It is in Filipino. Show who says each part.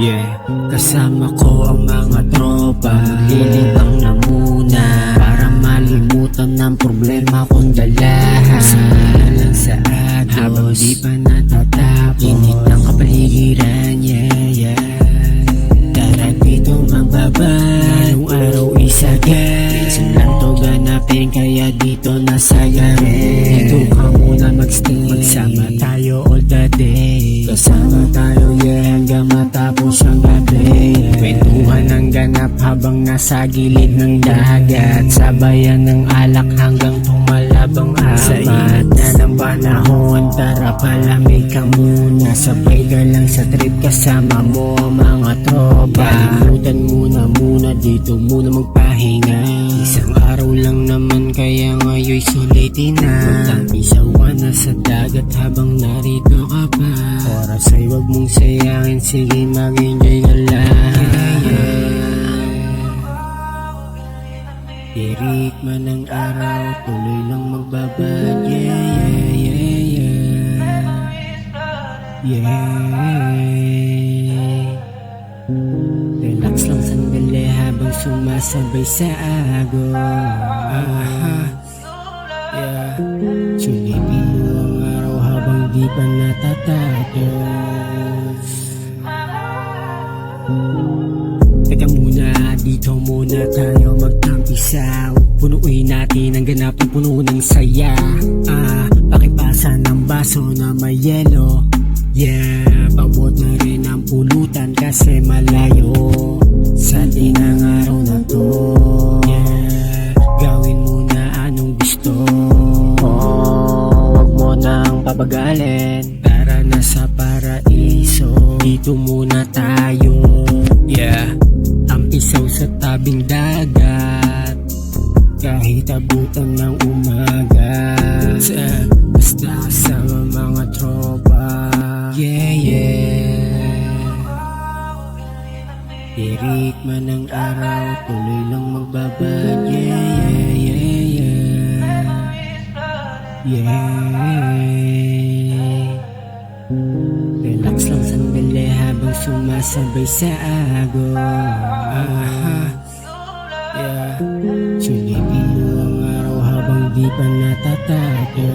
Speaker 1: Yeah, kasama ko ang mga tropa. Lilibang na muna para malimutan ng problema kong dala. Simula lang sa agos habang di pa natatapos. Init ng kapaligiran, yeah. Tara dito magbabay, ngayong araw isagay. Minsan lang to ganapin kaya dito nasagarin. Dito ka muna magstay, magsama tayo all the day. Kasama tayo hanggang matapos ang gabi. Kwentuhan ng ganap habang nasa gilid ng dagat. Sabayan ng alak hanggang tumalabang amat. Sa init na ng panahon, tara palamig ka muna. Sabay ka lang sa trip kasama mo ang mga tropa. Kalimutan muna dito muna magpahinga. Isang araw lang naman kaya ngayon'y sulitin na. Magtampisawan na sa dagat habang narito ka pa. Oras ay wag mong sayangin, sige mag-enjoy ka lang. Tirik man ang araw, tuloy lang magbabad. Relax lang sandali habang sumasabay sa agos. Sulitin mo ang araw habang di pa natatapos. Teka muna, dito muna tayo magtampisaw. Punuin natin ang ganap ng puno ng saya. Pakipasa ng baso na may yelo. Pabot na rin ang pulutan kasi malayo sa tinang araw na to. Gawin mo na anong gusto. Wag mo nang pabagalin. Tara na sa paraiso, dito muna tayo. Tampisaw sa tabing dagat, kahit abutan ng umaga. Basta sama mga tropa. Tirik man ang araw, tuloy lang magbabad. Relax lang sandali habang sumasabay sa agos. Sulitin mo ang araw habang di pa natatapos.